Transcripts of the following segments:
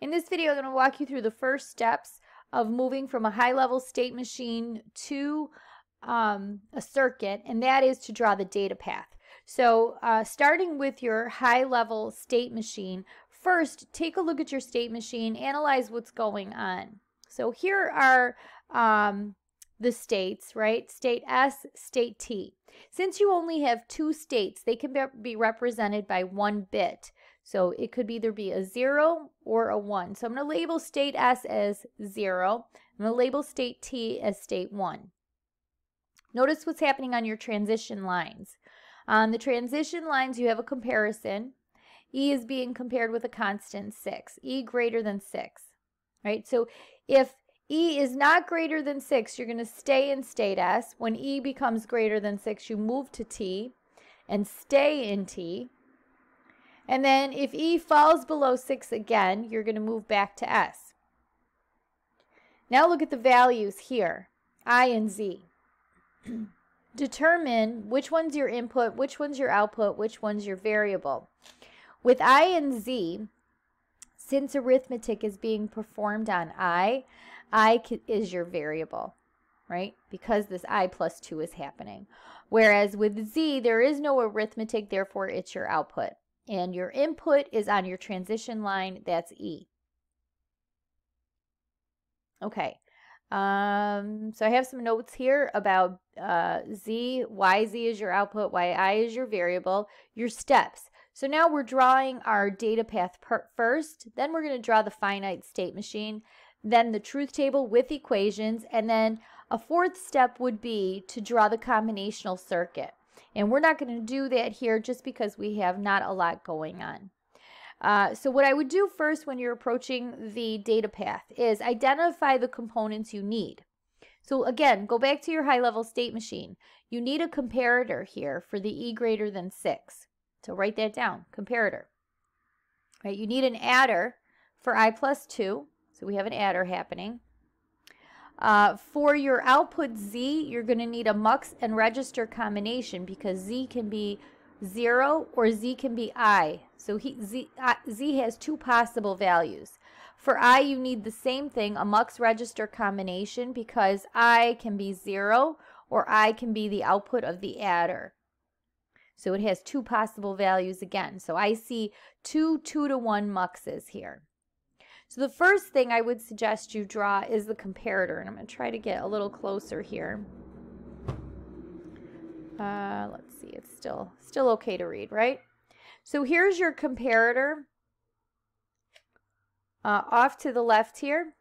In this video, I'm going to walk you through the first steps of moving from a high-level state machine to a circuit, and that is to draw the data path. So starting with your high-level state machine, first take a look at your state machine, analyze what's going on. So here are the states, right? State S, state T. Since you only have two states, they can be represented by one bit. So it could either be a 0 or a 1. So I'm going to label state S as 0. I'm going to label state T as state 1. Notice what's happening on your transition lines. On the transition lines, you have a comparison. E is being compared with a constant 6. E greater than 6. Right? So if E is not greater than 6, you're going to stay in state S. When E becomes greater than 6, you move to T and stay in T. And then if E falls below 6 again, you're going to move back to S. Now look at the values here, I and Z. Determine which one's your input, which one's your output, which one's your variable. With I and Z, since arithmetic is being performed on I is your variable, right? Because this I plus 2 is happening. Whereas with Z, there is no arithmetic, therefore it's your output. And your input is on your transition line, that's E. Okay, so I have some notes here about Z, why Z is your output, why I is your variable, your steps. So now we're drawing our data path first, then we're going to draw the finite state machine, then the truth table with equations, and then a fourth step would be to draw the combinational circuit. And we're not going to do that here just because we have not a lot going on. So what I would do first when you're approaching the data path is identify the components you need. So again, go back to your high-level state machine. You need a comparator here for the E greater than 6. So write that down, comparator. Right, you need an adder for I plus 2. So we have an adder happening. For your output Z, you're going to need a mux and register combination because Z can be 0 or Z can be I. So Z has two possible values. For I, you need the same thing, a mux register combination, because I can be 0 or I can be the output of the adder. So it has two possible values again. So I see two 2-to-1 muxes here. So the first thing I would suggest you draw is the comparator, and I'm going to try to get a little closer here. Let's see, it's still okay to read, right? So here's your comparator off to the left here,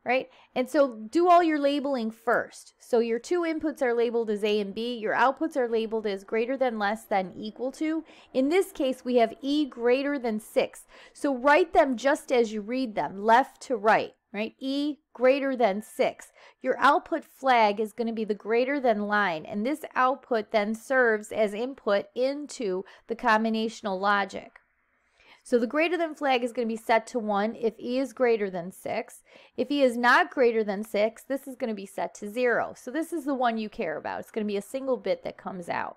right? And so do all your labeling first. So your two inputs are labeled as A and B. Your outputs are labeled as greater than, less than, equal to. In this case, we have E greater than 6. So write them just as you read them, left to right, right? E greater than 6. Your output flag is going to be the greater than line, and this output then serves as input into the combinational logic. So the greater than flag is going to be set to 1 if E is greater than 6. If E is not greater than 6, this is going to be set to 0. So this is the one you care about. It's going to be a single bit that comes out.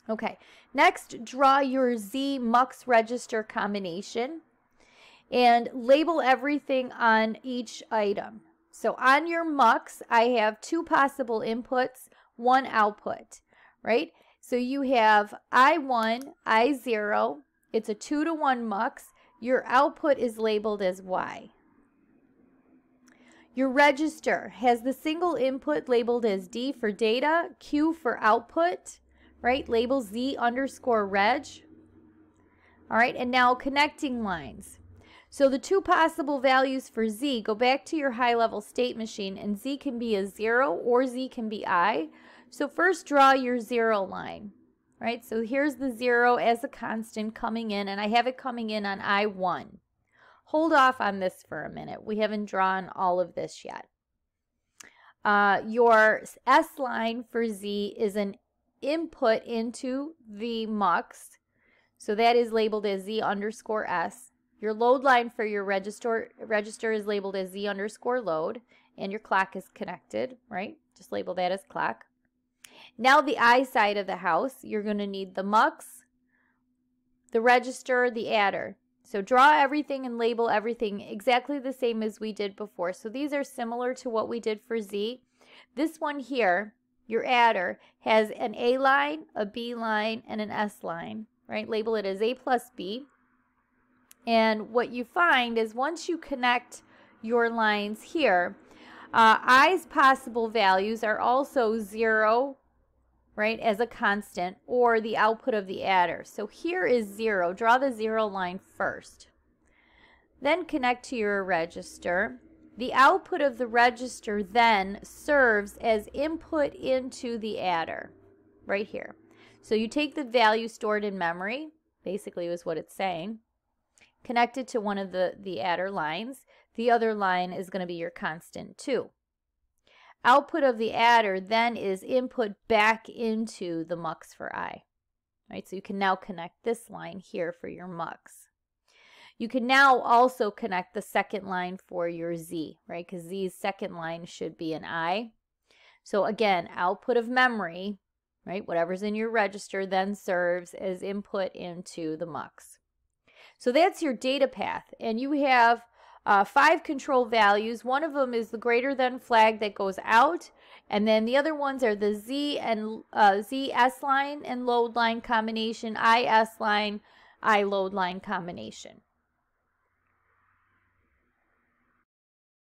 Okay, next draw your Z mux register combination and label everything on each item. So on your mux, I have two possible inputs, one output, right? So you have I1, I0. It's a 2-to-1 mux. Your output is labeled as Y. Your register has the single input labeled as D for data, Q for output, right? Label Z underscore reg. All right, and now connecting lines. So the two possible values for Z, go back to your high-level state machine, and Z can be a 0 or Z can be I. So first draw your 0 line. Right, so here's the 0 as a constant coming in, and I have it coming in on I1. Hold off on this for a minute. We haven't drawn all of this yet. Your S line for Z is an input into the mux, so that is labeled as Z underscore S. Your load line for your register is labeled as Z underscore load, and your clock is connected, right? Just label that as clock. Now the I side of the house, you're going to need the mux, the register, the adder. So draw everything and label everything exactly the same as we did before. So these are similar to what we did for Z. This one here, your adder, has an A line, a B line, and an S line, right? Label it as A plus B. And what you find is once you connect your lines here, I's possible values are also 0, right, as a constant, or the output of the adder. So here is 0. Draw the 0 line first. Then connect to your register. The output of the register then serves as input into the adder, right here. So you take the value stored in memory, basically is what it's saying, connect it to one of the adder lines. The other line is going to be your constant 2. Output of the adder then is input back into the mux for I. Right? So you can now connect this line here for your mux. You can now also connect the second line for your Z, right? Because Z's second line should be an I. So again, output of memory, right? Whatever's in your register then serves as input into the mux. So that's your data path, and you have 5 control values. One of them is the greater than flag that goes out, and then the other ones are the Z and ZS line and load line combination, IS line, I load line combination.